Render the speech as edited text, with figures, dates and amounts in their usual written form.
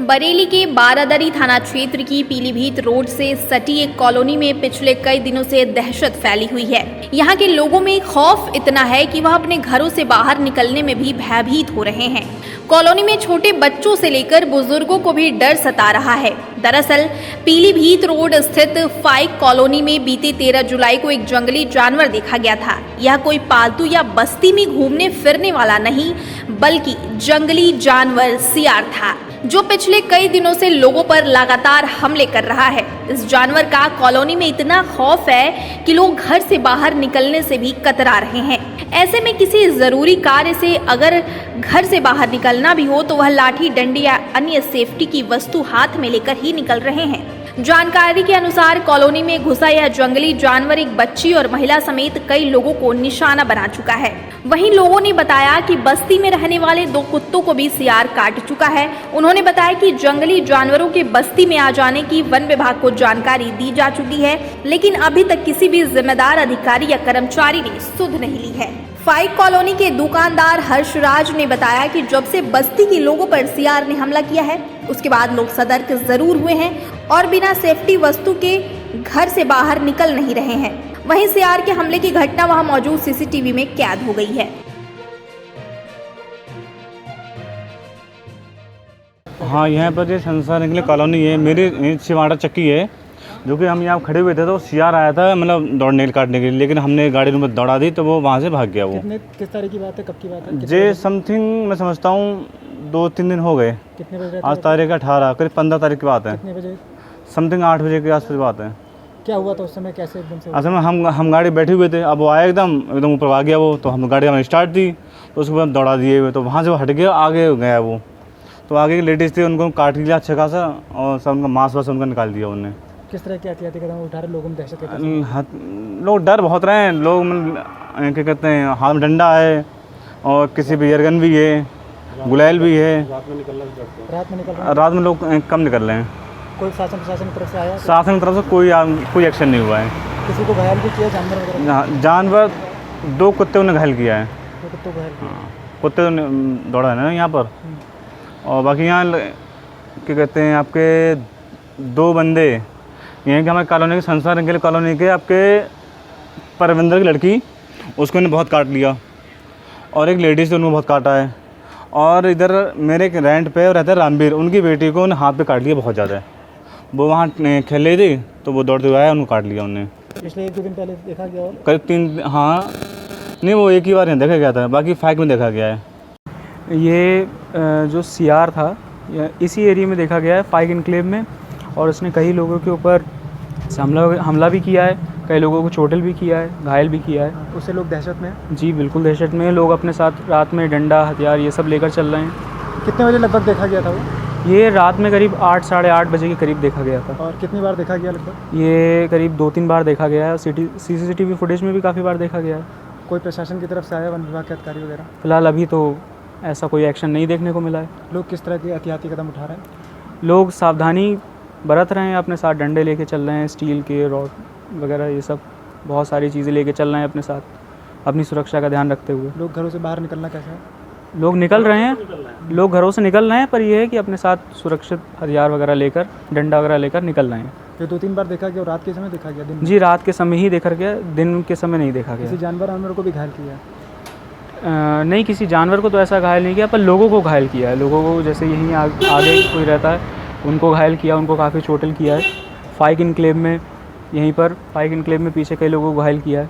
बरेली के बारादरी थाना क्षेत्र की पीलीभीत रोड से सटी एक कॉलोनी में पिछले कई दिनों से दहशत फैली हुई है। यहाँ के लोगों में खौफ इतना है कि वह अपने घरों से बाहर निकलने में भी भयभीत हो रहे हैं। कॉलोनी में छोटे बच्चों से लेकर बुजुर्गों को भी डर सता रहा है। दरअसल पीलीभीत रोड स्थित फाइक कॉलोनी में बीते 13 जुलाई को एक जंगली जानवर देखा गया था। यह कोई पालतू या बस्ती में घूमने फिरने वाला नहीं, बल्कि जंगली जानवर सियार था, जो पिछले कई दिनों से लोगों पर लगातार हमले कर रहा है। इस जानवर का कॉलोनी में इतना खौफ है कि लोग घर से बाहर निकलने से भी कतरा रहे हैं। ऐसे में किसी जरूरी कार्य से अगर घर से बाहर निकलना भी हो तो वह लाठी, डंडी या अन्य सेफ्टी की वस्तु हाथ में लेकर ही निकल रहे हैं। जानकारी के अनुसार कॉलोनी में घुसा यह जंगली जानवर एक बच्ची और महिला समेत कई लोगों को निशाना बना चुका है। वहीं लोगों ने बताया कि बस्ती में रहने वाले 2 कुत्तों को भी सियार काट चुका है। उन्होंने बताया कि जंगली जानवरों के बस्ती में आ जाने की वन विभाग को जानकारी दी जा चुकी है, लेकिन अभी तक किसी भी जिम्मेदार अधिकारी या कर्मचारी ने सुध नहीं ली है। फाइक कॉलोनी के दुकानदार हर्षराज ने बताया कि जब से बस्ती के लोगों पर सियार ने हमला किया है, उसके बाद लोग सतर्क जरूर हुए हैं और बिना सेफ्टी वस्तु के घर से बाहर निकल नहीं रहे हैं। वहीं सियार के हमले की घटना वहां मौजूद सीसीटीवी में कैद हो गई है। हाँ, यहाँ पर जो संसार निकले कॉलोनी है, मेरी छिवाड़ा चक्की है, जो कि हम यहाँ खड़े हुए थे तो सियार आया था, मतलब दौड़ने काटने के लिए, लेकिन हमने गाड़ी में दौड़ा दी तो वो वहाँ से भाग गया। वो किस तारीख की बात है, कब की बात है? जे समथिंग मैं समझता हूँ 2-3 दिन हो गए। कितने बजे? आज तारीख 18, करीब 15 तारीख की बात है। कितने बजे? समथिंग 8 बजे के आसपास बात है। क्या हुआ था उस समय, कैसे एकदम से? असल में हम गाड़ी बैठे हुए थे, अब वो आया एकदम ऊपर आ गया वो, तो हम गाड़ी हमें स्टार्ट दी तो उसके बाद दौड़ा दिए हुए, तो वहाँ से वो हट गया, आगे गया वो। तो आगे की लेडीज़ थे, उनको काट लिया अच्छा खासा और सब उनका मांस वास उनका निकाल दिया उन्होंने। किस तरह के एहतियाती कदम उठा रहे लोगों में दहशत है? लोग डर बहुत रहे हैं, लोग क्या कहते हैं, हाथ में डंडा है और किसी भी एयरगन भी है, गुलैल भी है। रात में लोग कम निकल रहे हैं। कोई शासन प्रशासन की तरफ से आया? शासन की तरफ से कोई एक्शन नहीं हुआ है। किसी को घायल भी किया जानवर वगैरह? जानवर 2 कुत्ते उन्हें घायल किया है। 2 कुत्तों को घायल किया। कुत्ते दौड़ा है ना यहाँ पर। और बाकी यहाँ क्या कहते हैं, आपके 2 बंदे यहीं के हमारे कॉलोनी के संसार के कॉलोनी के आपके परविंदर की लड़की, उसको ने बहुत काट लिया, और एक लेडीज़ से उनको बहुत काटा है। और इधर मेरे रेंट पे रहता है रामवीर, उनकी बेटी को उन्हें हाथ पे काट लिया बहुत ज़्यादा। वो वहाँ खेल रही थी तो वो दौड़ते हुए आया, उनको काट लिया उन्हें। पिछले 1-2 दिन पहले देखा गया? और करीब 3, हाँ नहीं, वो एक ही बार यहाँ देखा गया था, बाकी फाइक में देखा गया है। ये जो सियार था इसी एरिया में देखा गया है, फाइक इनक्लेव में, और उसने कई लोगों के ऊपर हमला भी किया है, कई लोगों को चोटिल भी किया है, घायल भी किया है। उससे लोग दहशत में हैं? जी बिल्कुल दहशत में। लोग अपने साथ रात में डंडा, हथियार ये सब लेकर चल रहे हैं। कितने बजे लगभग देखा गया था वो? ये रात में करीब 8, साढ़े 8 बजे के करीब देखा गया था। और कितनी बार देखा गया लगभग? ये करीब 2-3 बार देखा गया है। CCTV फुटेज में भी काफ़ी बार देखा गया है। कोई प्रशासन की तरफ से आया, वन विभाग के अधिकारी वगैरह? फिलहाल अभी तो ऐसा कोई एक्शन नहीं देखने को मिला है। लोग किस तरह के एहतियाती कदम उठा रहे हैं? लोग सावधानी बरत रहे हैं, अपने साथ डंडे लेके चल रहे हैं, स्टील के रॉड वगैरह, ये सब बहुत सारी चीज़ें लेके चल रहे हैं अपने साथ, अपनी सुरक्षा का ध्यान रखते हुए। लोग घरों से बाहर निकलना कैसा है? लोग निकल रहे हैं, लोग घरों से निकल रहे हैं, पर यह है कि अपने साथ सुरक्षित हथियार वगैरह लेकर, डंडा वगैरह लेकर निकल रहे हैं। ये 2-3 बार देखा गया, और रात के समय देखा गया? दिन में? जी रात के समय ही देखा गया, दिन के समय नहीं देखा गया। किसी जानवर को भी घायल किया? नहीं, किसी जानवर को तो ऐसा घायल नहीं किया, पर लोगों को घायल किया है। लोगों को जैसे यहीं आगे कोई रहता है, उनको घायल किया, उनको काफ़ी चोटिल किया है। फाइक इनक्लेव में, यहीं पर फाइक इनक्लेव में पीछे कई लोगों को घायल किया है।